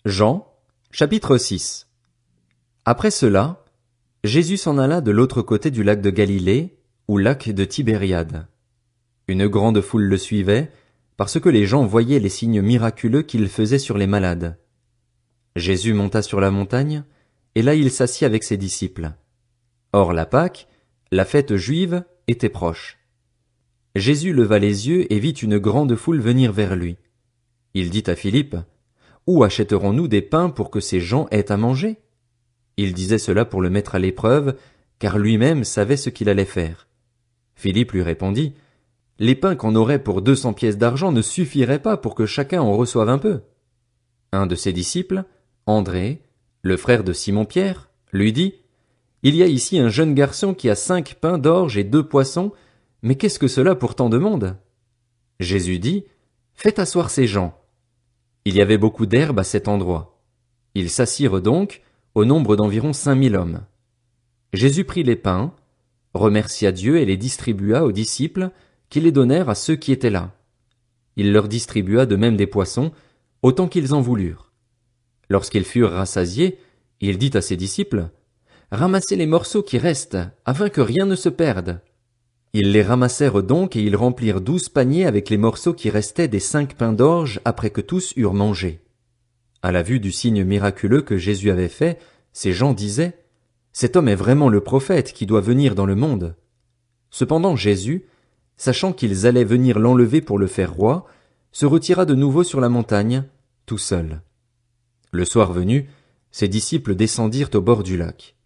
Jean, chapitre 6. Après cela, Jésus s'en alla de l'autre côté du lac de Galilée, ou lac de Tibériade. Une grande foule le suivait, parce que les gens voyaient les signes miraculeux qu'il faisait sur les malades. Jésus monta sur la montagne, et là il s'assit avec ses disciples. Or la Pâque, la fête juive, était proche. Jésus leva les yeux et vit une grande foule venir vers lui. Il dit à Philippe, « Où achèterons-nous des pains pour que ces gens aient à manger ?» Il disait cela pour le mettre à l'épreuve, car lui-même savait ce qu'il allait faire. Philippe lui répondit, « Les pains qu'on aurait pour 200 pièces d'argent ne suffiraient pas pour que chacun en reçoive un peu. » Un de ses disciples, André, le frère de Simon-Pierre, lui dit, « Il y a ici un jeune garçon qui a 5 pains d'orge et 2 poissons, mais qu'est-ce que cela pour tant de monde ?» Jésus dit, « Faites asseoir ces gens. » Il y avait beaucoup d'herbe à cet endroit. Ils s'assirent donc, au nombre d'environ 5000 hommes. Jésus prit les pains, remercia Dieu et les distribua aux disciples, qui les donnèrent à ceux qui étaient là. Il leur distribua de même des poissons, autant qu'ils en voulurent. Lorsqu'ils furent rassasiés, il dit à ses disciples, « Ramassez les morceaux qui restent, afin que rien ne se perde. » Ils les ramassèrent donc et ils remplirent 12 paniers avec les morceaux qui restaient des 5 pains d'orge après que tous eurent mangé. À la vue du signe miraculeux que Jésus avait fait, ces gens disaient, « Cet homme est vraiment le prophète qui doit venir dans le monde. » Cependant Jésus, sachant qu'ils allaient venir l'enlever pour le faire roi, se retira de nouveau sur la montagne, tout seul. Le soir venu, ses disciples descendirent au bord du lac.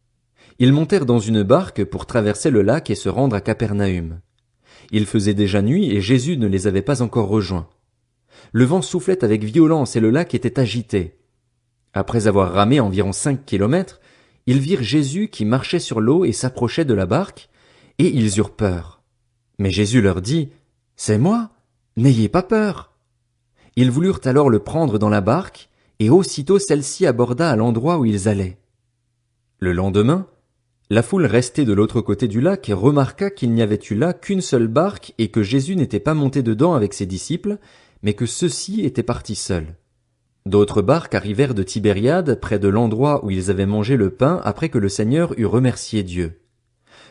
Ils montèrent dans une barque pour traverser le lac et se rendre à Capernaüm. Il faisait déjà nuit et Jésus ne les avait pas encore rejoints. Le vent soufflait avec violence et le lac était agité. Après avoir ramé environ 5 kilomètres, ils virent Jésus qui marchait sur l'eau et s'approchait de la barque, et ils eurent peur. Mais Jésus leur dit, « C'est moi, n'ayez pas peur. » Ils voulurent alors le prendre dans la barque, et aussitôt celle-ci aborda à l'endroit où ils allaient. Le lendemain, la foule restée de l'autre côté du lac remarqua qu'il n'y avait eu là qu'une seule barque et que Jésus n'était pas monté dedans avec ses disciples, mais que ceux-ci étaient partis seuls. D'autres barques arrivèrent de Tibériade près de l'endroit où ils avaient mangé le pain après que le Seigneur eut remercié Dieu.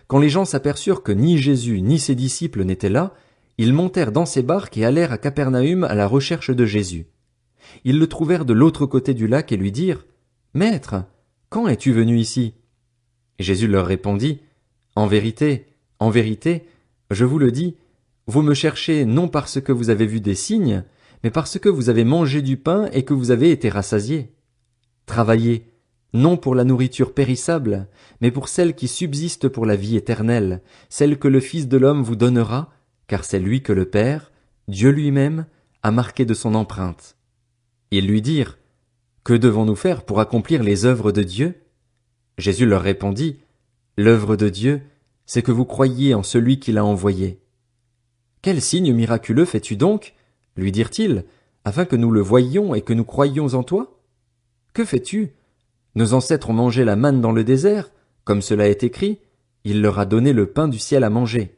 Quand les gens s'aperçurent que ni Jésus ni ses disciples n'étaient là, ils montèrent dans ces barques et allèrent à Capernaüm à la recherche de Jésus. Ils le trouvèrent de l'autre côté du lac et lui dirent, « Maître, quand es-tu venu ici ?» Jésus leur répondit, « en vérité, je vous le dis, vous me cherchez non parce que vous avez vu des signes, mais parce que vous avez mangé du pain et que vous avez été rassasiés. Travaillez, non pour la nourriture périssable, mais pour celle qui subsiste pour la vie éternelle, celle que le Fils de l'homme vous donnera, car c'est lui que le Père, Dieu lui-même, a marqué de son empreinte. » Ils lui dirent, « Que devons-nous faire pour accomplir les œuvres de Dieu ?» Jésus leur répondit, « L'œuvre de Dieu, c'est que vous croyiez en celui qui l'a envoyé. » « Quel signe miraculeux fais-tu donc, lui dirent-ils, afin que nous le voyions et que nous croyions en toi? Que fais-tu? Nos ancêtres ont mangé la manne dans le désert, comme cela est écrit, il leur a donné le pain du ciel à manger. »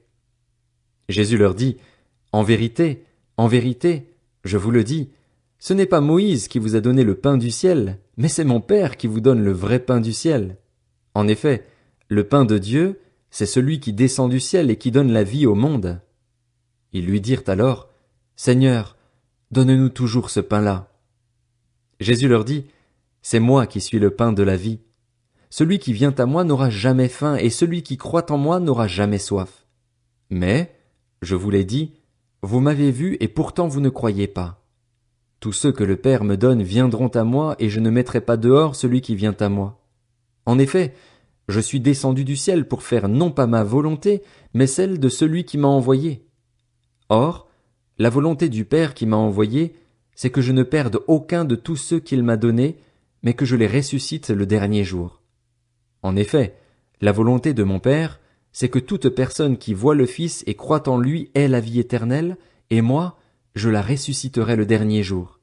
Jésus leur dit, « En vérité, je vous le dis, ce n'est pas Moïse qui vous a donné le pain du ciel, mais c'est mon Père qui vous donne le vrai pain du ciel. En effet, le pain de Dieu, c'est celui qui descend du ciel et qui donne la vie au monde. » Ils lui dirent alors, « Seigneur, donne-nous toujours ce pain-là. » Jésus leur dit, « C'est moi qui suis le pain de la vie. Celui qui vient à moi n'aura jamais faim, et celui qui croit en moi n'aura jamais soif. Mais, je vous l'ai dit, vous m'avez vu et pourtant vous ne croyez pas. Tous ceux que le Père me donne viendront à moi, et je ne mettrai pas dehors celui qui vient à moi. En effet, je suis descendu du ciel pour faire non pas ma volonté, mais celle de celui qui m'a envoyé. Or, la volonté du Père qui m'a envoyé, c'est que je ne perde aucun de tous ceux qu'il m'a donnés, mais que je les ressuscite le dernier jour. En effet, la volonté de mon Père, c'est que toute personne qui voit le Fils et croit en lui ait la vie éternelle, et moi, je la ressusciterai le dernier jour. »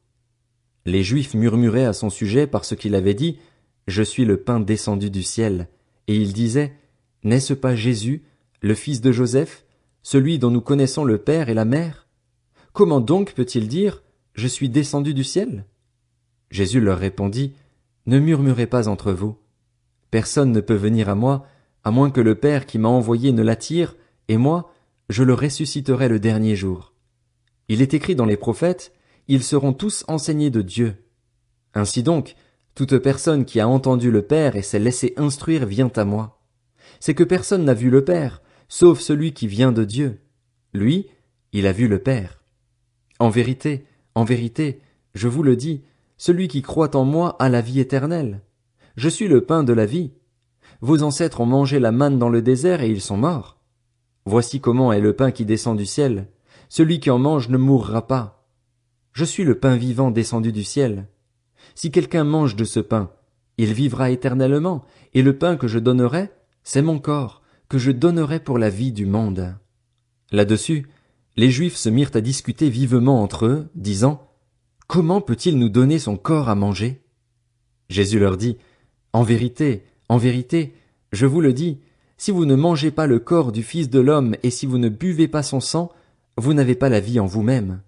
Les Juifs murmuraient à son sujet parce qu'il avait dit, « Je suis le pain descendu du ciel », et ils disaient, « N'est-ce pas Jésus, le fils de Joseph, celui dont nous connaissons le père et la mère? Comment donc peut-il dire, « Je suis descendu du ciel » ? Jésus leur répondit, Ne murmurez pas entre vous. Personne ne peut venir à moi, à moins que le Père qui m'a envoyé ne l'attire, et moi, je le ressusciterai le dernier jour. Il est écrit dans les prophètes, ils seront tous enseignés de Dieu. Ainsi donc, toute personne qui a entendu le Père et s'est laissé instruire vient à moi. C'est que personne n'a vu le Père, sauf celui qui vient de Dieu. Lui, il a vu le Père. En vérité, je vous le dis, celui qui croit en moi a la vie éternelle. Je suis le pain de la vie. Vos ancêtres ont mangé la manne dans le désert et ils sont morts. Voici comment est le pain qui descend du ciel. Celui qui en mange ne mourra pas. Je suis le pain vivant descendu du ciel. Si quelqu'un mange de ce pain, il vivra éternellement, et le pain que je donnerai, c'est mon corps, que je donnerai pour la vie du monde. Là-dessus, les Juifs se mirent à discuter vivement entre eux, disant, Comment peut-il nous donner son corps à manger? Jésus leur dit, En vérité, je vous le dis, si vous ne mangez pas le corps du Fils de l'homme et si vous ne buvez pas son sang, vous n'avez pas la vie en vous-même.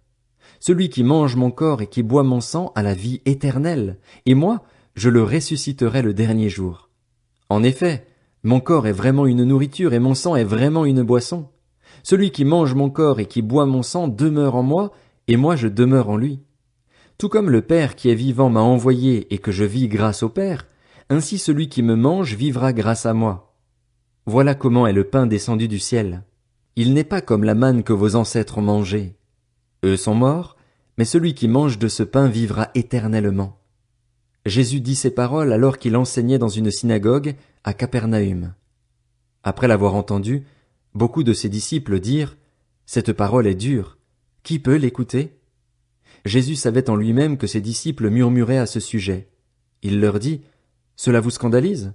Celui qui mange mon corps et qui boit mon sang a la vie éternelle, et moi, je le ressusciterai le dernier jour. En effet, mon corps est vraiment une nourriture et mon sang est vraiment une boisson. Celui qui mange mon corps et qui boit mon sang demeure en moi, et moi je demeure en lui. Tout comme le Père qui est vivant m'a envoyé et que je vis grâce au Père, ainsi celui qui me mange vivra grâce à moi. Voilà comment est le pain descendu du ciel. Il n'est pas comme la manne que vos ancêtres ont mangée. Eux sont morts, mais celui qui mange de ce pain vivra éternellement. Jésus dit ces paroles alors qu'il enseignait dans une synagogue à Capernaüm. Après l'avoir entendu, beaucoup de ses disciples dirent, Cette parole est dure. Qui peut l'écouter? Jésus savait en lui-même que ses disciples murmuraient à ce sujet. Il leur dit, Cela vous scandalise?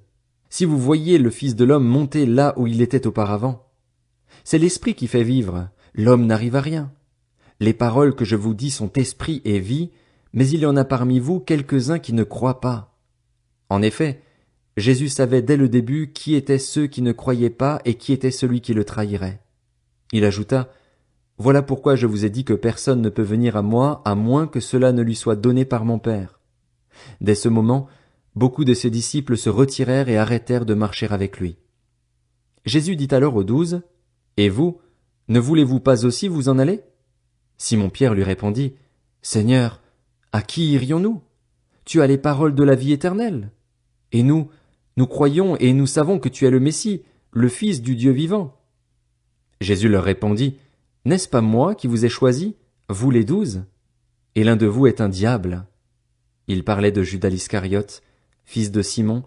Si vous voyez le Fils de l'homme monter là où il était auparavant. C'est l'Esprit qui fait vivre, l'homme n'arrive à rien. Les paroles que je vous dis sont esprit et vie, mais il y en a parmi vous quelques-uns qui ne croient pas. En effet, Jésus savait dès le début qui étaient ceux qui ne croyaient pas et qui était celui qui le trahirait. Il ajouta, Voilà pourquoi je vous ai dit que personne ne peut venir à moi à moins que cela ne lui soit donné par mon Père. Dès ce moment, beaucoup de ses disciples se retirèrent et arrêtèrent de marcher avec lui. Jésus dit alors aux 12, Et vous, ne voulez-vous pas aussi vous en aller? Simon-Pierre lui répondit, Seigneur, à qui irions-nous? Tu as les paroles de la vie éternelle. Et nous croyons et nous savons que tu es le Messie, le Fils du Dieu vivant. Jésus leur répondit, N'est-ce pas moi qui vous ai choisis, vous les 12? Et l'un de vous est un diable. Il parlait de Judas l'Iscariote, fils de Simon,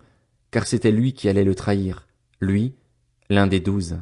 car c'était lui qui allait le trahir, lui, l'un des 12.